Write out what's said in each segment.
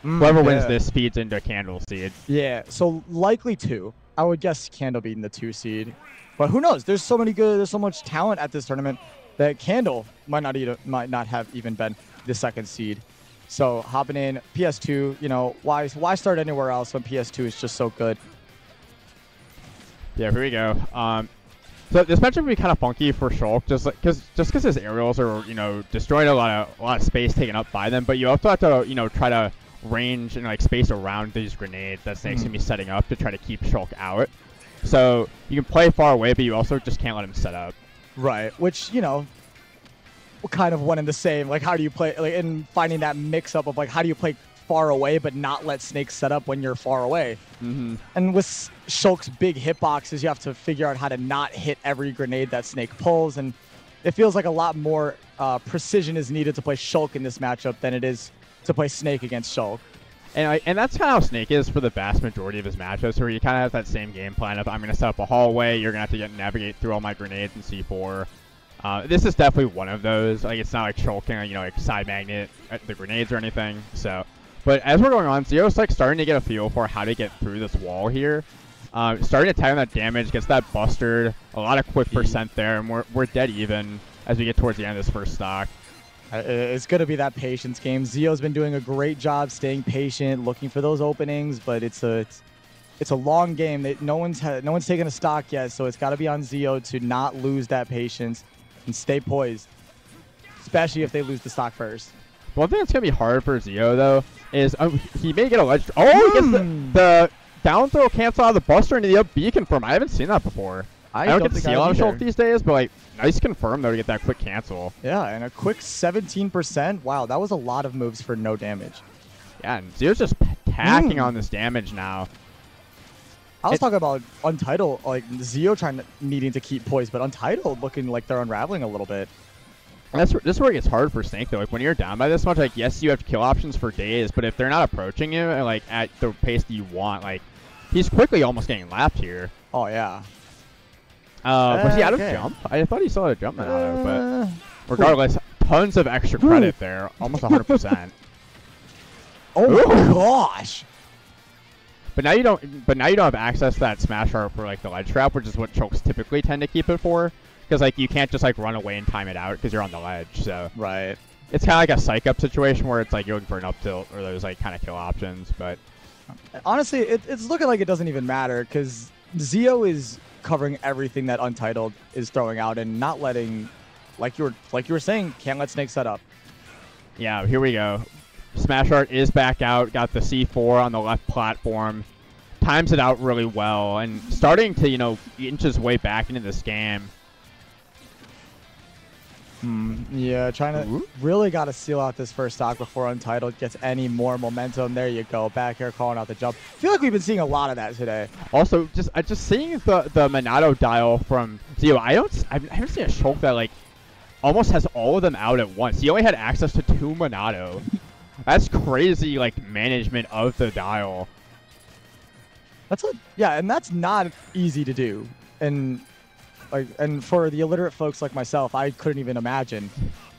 Whoever wins this feeds into Candle seed. Yeah, so likely 2. I would guess Candle beating the 2 seed. But who knows? There's so much talent at this tournament that Candle might not have even been the 2nd seed. So hopping in PS2, you know, why start anywhere else when PS2 is just so good? Yeah, here we go. So this matchup would be kind of funky for Shulk, just because his aerials are, you know, destroying a lot of space taken up by them. But you also have to, you know, try to range and like space around these grenades that Snake's gonna be setting up to try to keep Shulk out. So you can play far away, but you also just can't let him set up. Right, which, you know, kind of one and the same. Like, how do you play, like, in finding that mix-up of, like, how do you play far away but not let Snake set up when you're far away? And with Shulk's big hitboxes, you have to figure out how to not hit every grenade that Snake pulls, and it feels like a lot more precision is needed to play Shulk in this matchup than it is to play Snake against Shulk. And that's kind of how Snake is for the vast majority of his matchups, where you kind of have that same game plan of, I'm going to set up a hallway, you're going to have to navigate through all my grenades in C4. This is definitely one of those. Like, it's not like Shulk can, you know, like side magnet the grenades or anything. So, but as we're going on, Zio's like starting to get a feel for how to get through this wall here. Starting to tag on that damage, gets that bustered, a lot of quick percent there, and we're dead even as we get towards the end of this first stock. It's going to be that patience game. Zio's been doing a great job staying patient, looking for those openings, but it's a long game. No one's taken a stock yet, so it's got to be on Zio to not lose that patience and stay poised, especially if they lose the stock first. One thing that's going to be hard for Zio, though, is he may get a ledge. Oh, he gets the down throw cancel out of the buster into the up B confirm. I haven't seen that before. I don't get to see a lot of Shulk these days, but like, nice confirm though to get that quick cancel. Yeah, and a quick 17%. Wow, that was a lot of moves for no damage. Yeah, and Zio's just tacking on this damage now. I was talking about Untitled, like Zio needing to keep poised, but Untitled looking like they're unraveling a little bit. This is where it gets hard for Snake though. Like when you're down by this much, like yes, you have kill options for days, but if they're not approaching you like at the pace that you want, like he's quickly almost getting lapped here. Oh yeah. Was he out of jump? I thought he saw a jump Monado, but regardless, tons of extra credit there, almost 100%. Oh my gosh! But now you don't. But now you don't have access to that smash art for like the ledge trap, which is what Shulks typically tend to keep it for, because like you can't just like run away and time it out because you're on the ledge. So right. It's kind of like a psych up situation where it's like you're looking for an up tilt or those like kind of kill options. But honestly, it's looking like it doesn't even matter because Zio is covering everything that Untitled is throwing out and not letting, like you were saying, can't let Snake set up. Yeah, here we go. Smash art is back out. Got the C4 on the left platform. Times it out really well and starting to, you know, inch his way back into this game. Yeah, trying to really got to seal out this first stock before Untitled gets any more momentum. There you go, back here calling out the jump. I feel like we've been seeing a lot of that today. Also, just seeing the Monado dial from Zio. I haven't seen a Shulk that like almost has all of them out at once. He only had access to 2 Monado. That's crazy, like management of the dial. Yeah, and that's not easy to do. And for the illiterate folks like myself, I couldn't even imagine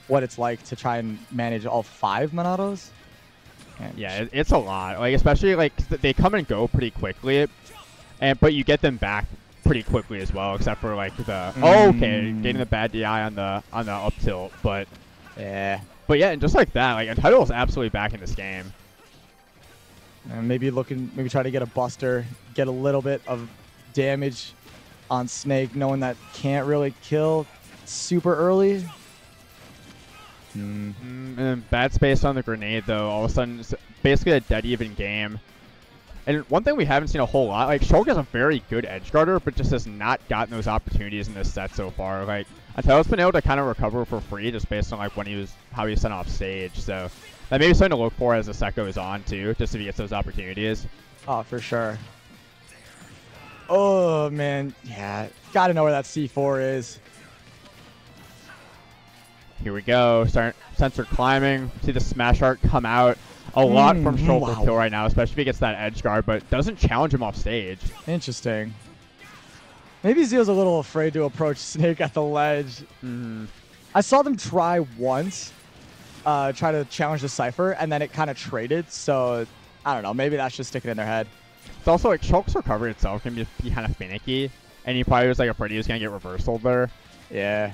what it's like to try and manage all 5 Monados. Yeah, it's a lot. Like especially like they come and go pretty quickly, but you get them back pretty quickly as well. Except for like the getting the bad DI on the up tilt, but yeah. But yeah, and just like that, like Untitled is absolutely back in this game. And maybe try to get a buster, get a little bit of damage on Snake, knowing that can't really kill super early. And then bad space on the grenade though. All of a sudden, it's basically a dead even game. And one thing we haven't seen a whole lot, like Shulk is a very good edge guarder, but just has not gotten those opportunities in this set so far. Like Untitled's been able to kind of recover for free just based on like how he was sent off stage. So that may be something to look for as the set goes on too, just if he gets those opportunities. Oh, for sure. Oh man, yeah, gotta know where that C4 is. Here we go. Sensor climbing. See the smash art come out. A lot from Shulk to kill right now, especially if he gets that edge guard, but doesn't challenge him off stage. Interesting. Maybe Zio's a little afraid to approach Snake at the ledge. I saw them try once, try to challenge the Cypher, and then it kind of traded. So I don't know. Maybe that's just sticking in their head. It's also like Shulk's recovery itself can be kind of finicky, and he probably was like afraid he was gonna get reversal there. Yeah.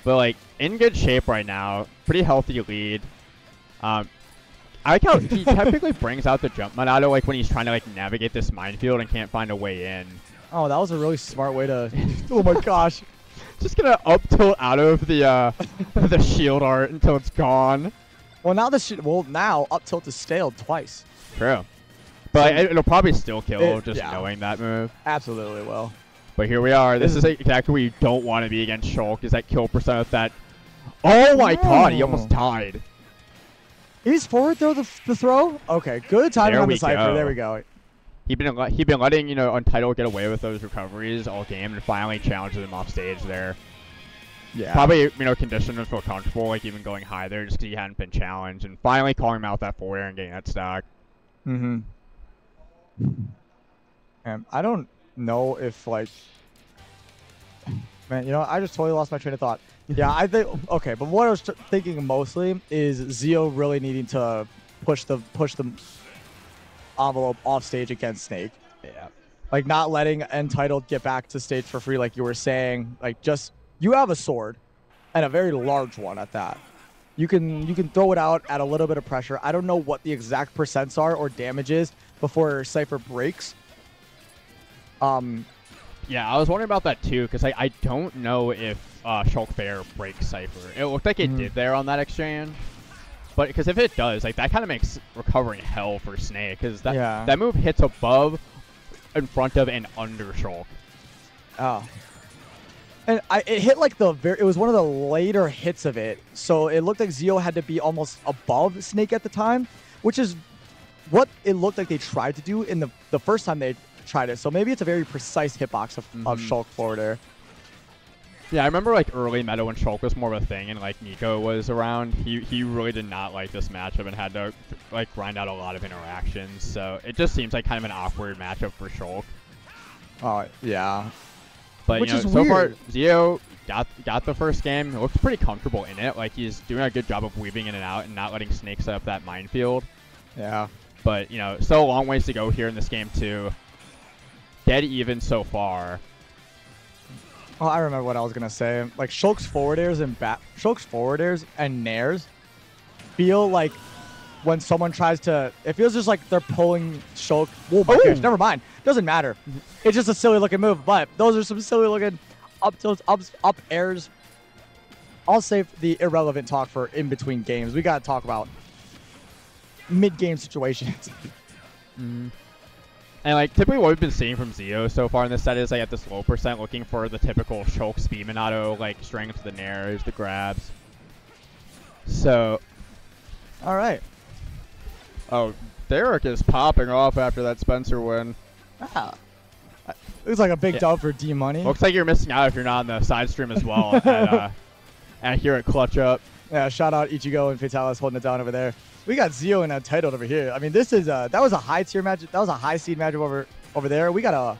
But like in good shape right now, pretty healthy lead. I like how he typically brings out the jump Monado like when he's trying to like navigate this minefield and can't find a way in. Oh, that was a really smart way to. Oh my gosh. Just gonna up tilt out of the the shield art until it's gone. Well, now up tilt is staled twice. True. But it'll probably still kill yeah. knowing that move. Absolutely will. But here we are. This is exactly where you don't want to be against Shulk, is that kill percent with that. Oh my god, he almost died. He's forward throw the throw? Okay, good timing on the Cypher. There we go. He'd been letting, you know, Untitled get away with those recoveries all game and finally challenged him off stage there. Yeah. Probably, you know, conditioned him to feel comfortable, like even going high there just because he hadn't been challenged, and finally calling him out that forward air and getting that stock. Mm-hmm. I don't know if, like... Man, you know, I just totally lost my train of thought. Yeah, I think... Okay, but what I was thinking mostly is Zio really needing to push the envelope off stage against Snake. Yeah. Like, not letting Untitled get back to stage for free like you were saying. Like, just... You have a sword, and a very large one at that. You can throw it out at a little bit of pressure. I don't know what the exact percents are or damages before Cypher breaks. Yeah, I was wondering about that too, because I don't know if Shulk Fair breaks Cypher. It looked like it did there on that exchange. But because if it does, like that kind of makes recovering hell for Snake, because that move hits above, in front of, and under Shulk. Oh. And it hit like it was one of the later hits of it, so it looked like Zio had to be almost above Snake at the time, which is what it looked like they tried to do in the first time they tried it. So maybe it's a very precise hitbox of Shulk forward air. Yeah, I remember like early meta when Shulk was more of a thing and like Nico was around, he really did not like this matchup and had to like grind out a lot of interactions. So it just seems like kind of an awkward matchup for Shulk. Oh yeah. But which you know, is so weird. far Zio got the first game. Looks pretty comfortable in it. Like he's doing a good job of weaving in and out and not letting Snake set up that minefield. Yeah. But you know, still a long ways to go here in this game too. Dead even so far. Oh, I remember what I was gonna say. Like Shulk's forward airs and nairs feel like when someone tries to, it feels just like they're pulling Shulk. Oh my gosh, never mind. Doesn't matter. It's just a silly looking move, but those are some silly looking up tilts, up airs. I'll save the irrelevant talk for in between games. We gotta talk about mid-game situations. And like typically what we've been seeing from Zio so far in this set is like at this low percent looking for the typical Shulk speed Monado, like strings, the nairs, the grabs. So all right. Oh, Derek is popping off after that Spencer win. Ah. Looks like a big dub for D Money. Looks like you're missing out if you're not on the side stream as well. And here at Clutch Up. Yeah, shout out Ichigo and Fatalis holding it down over there. We got Zio and Untitled over here. I mean, this is that was a high tier match. That was a high seed matchup over there. We got a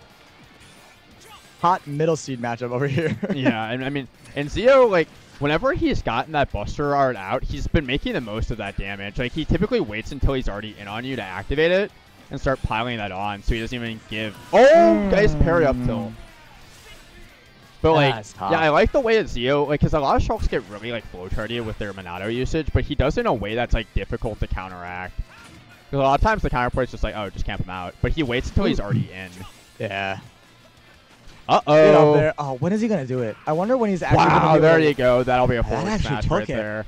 hot middle seed matchup over here. Yeah, and I mean, and Zio, like, whenever he's gotten that Buster art out, he's been making the most of that damage. Like, he typically waits until he's already in on you to activate it and start piling that on, so he doesn't even give. Oh, nice parry up tilt. But like, yeah, I like the way that Zio, like, because a lot of Shulks get really like flowcharted with their Monado usage, but he does it in a way that's like difficult to counteract. Because a lot of times the counterplay is just like, oh, just camp him out. But he waits until he's already in. Yeah. Uh-oh. Oh, when is he gonna do it? I wonder when he's actually. Wow, there you go. That'll be a forward actually smash took right it. there.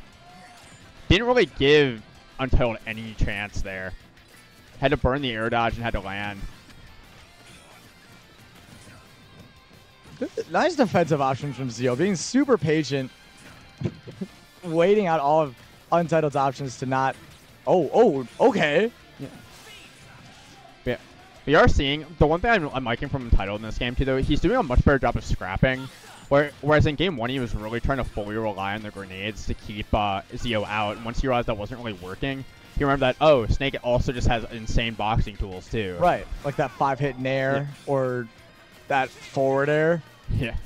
Didn't really give Untitled any chance there. Had to burn the air dodge and had to land. Nice defensive options from Zio, being super patient, waiting out all of Untitled's options to not. Oh, okay. Yeah. We are seeing the one thing I'm liking from Untitled in this game too, though. He's doing a much better job of scrapping. Whereas in game one, he was really trying to fully rely on the grenades to keep Zio out. And once he realized that wasn't really working, he remembered that, oh, Snake also just has insane boxing tools too. Right, like that 5-hit nair or that forward air. Yeah.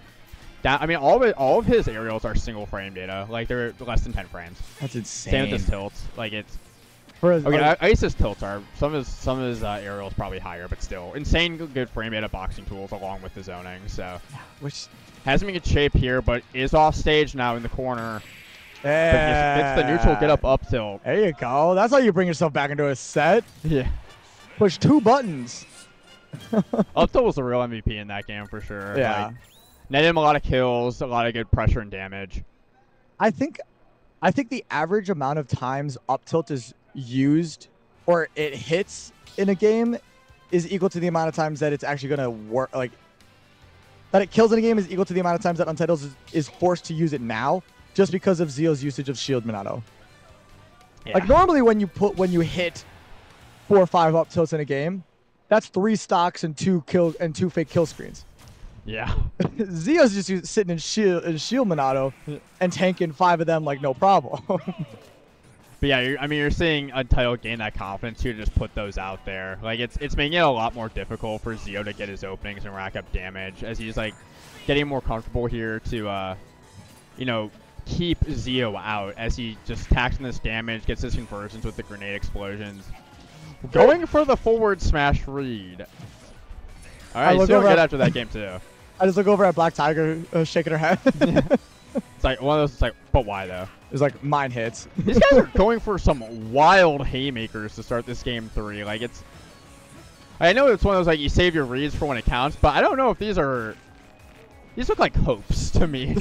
I mean, all of his aerials are single frame data. Like, they're less than 10 frames. That's insane. Same with his tilts. Like, it's... Okay, Ice's tilts are... Some of his aerials probably higher, but still. Insane good frame data boxing tools along with the zoning, so... Which... Hasn't been good shape here, but is off stage now in the corner. Yeah. Gets the neutral get up tilt. There you go. That's how you bring yourself back into a set. Yeah. Push 2 buttons. Up tilt was the real MVP in that game for sure. Yeah. Like, netted him a lot of kills, a lot of good pressure and damage. I think the average amount of times up tilt is used or it hits in a game is equal to the amount of times that it's actually going to work. Like, that it kills in a game is equal to the amount of times that Untitled is forced to use it now just because of Zio's usage of Shield Minato. Yeah. Like, normally when you hit 4 or 5 up tilts in a game, that's 3 stocks and 2 fake kill screens. Yeah. Zio's just sitting in shield Minato and tanking 5 of them like no problem. But yeah, I mean, you're seeing Untitled gain that confidence too to just put those out there. Like, it's making it a lot more difficult for Zio to get his openings and rack up damage as he's like getting more comfortable here to, you know, keep Zio out as he just tacks in this damage, gets his conversions with the grenade explosions. Going for the forward smash read. All right, Zio good after that game too. I just look over at Black Tiger shaking her head. It's like one of those. It's like, but why though? It's like mine hits. These guys are going for some wild haymakers to start this game 3. Like, it's. I know it's one of those like you save your reads for when it counts, but I don't know if these are. These look like hopes to me.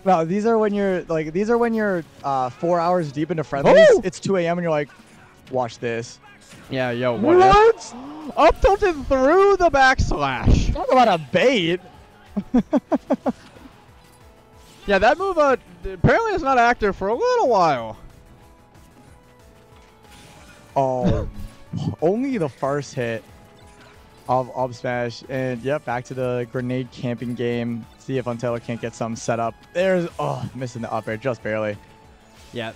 No, these are when you're 4 hours deep into friendlies. Ooh! It's 2 a.m. and you're like, watch this. Yeah, yo, what? Up tilted through the backslash. Talk about a bait. Yeah, that move apparently is not active for a little while. Oh, only the first hit of up smash, and yep, back to the grenade camping game. See if Untitled can't get some set up. There's missing the up air just barely. Yeah.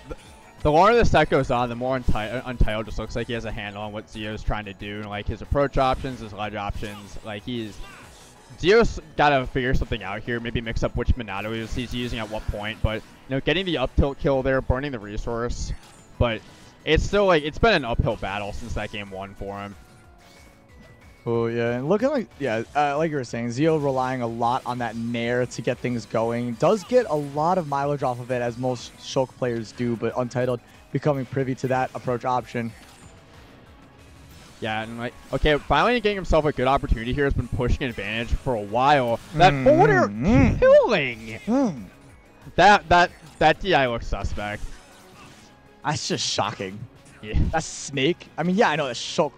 The longer the set goes on, the more Untitled just looks like he has a handle on what Zio's trying to do. And, like, his approach options, his ledge options. Like, Zio's got to figure something out here. Maybe mix up which Minato he's using at what point. But, you know, getting the up tilt kill there, burning the resource. But it's still, like, it's been an uphill battle since that game 1 for him. Oh, yeah. And looking like, like you were saying, Zio relying a lot on that nair to get things going. Does get a lot of mileage off of it, as most Shulk players do, but Untitled becoming privy to that approach option. Yeah, and like, okay, finally getting himself a good opportunity here. Has been pushing advantage for a while. That forward air killing! That DI looks suspect. That's just shocking. Yeah. That's Snake. I mean, yeah, I know that's Shulk.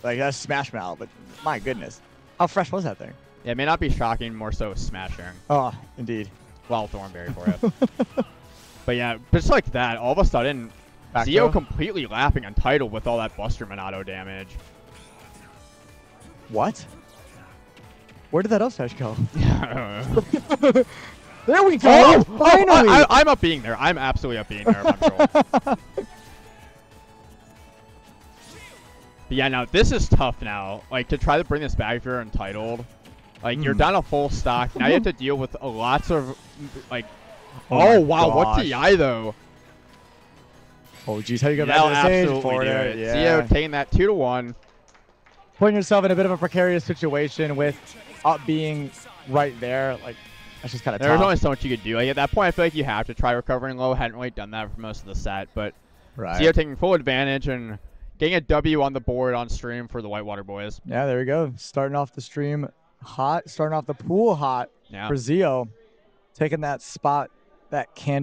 Like, that's Smash Mouth, but my goodness. How fresh was that thing? Yeah, it may not be shocking, more so smashing. Oh, indeed. Well, Thornberry for you. But yeah, just like that, all of a sudden, Zio completely lapping Untitled with all that Buster Minato damage. What? Where did that up smash go? There we go! Finally! I'm up being there. I'm absolutely up being there. I'm But yeah, now this is tough now. Like, to try to bring this back if you're Untitled. Like, you're down a full stock. Now you have to deal with lots of, like... Oh, wow, what TI, though? Oh, geez, how you got back to the stage for it? Yeah. Zio taking that 2-1. Putting yourself in a bit of a precarious situation with up being right there. Like, that's just kind of tough. There's only so much you could do. Like, at that point, I feel like you have to try recovering low. Hadn't really done that for most of the set, but Zio taking full advantage and... getting a W on the board on stream for the Whitewater boys. Yeah, there we go. Starting off the stream hot. Starting off the pool hot for Zio. Taking that spot that can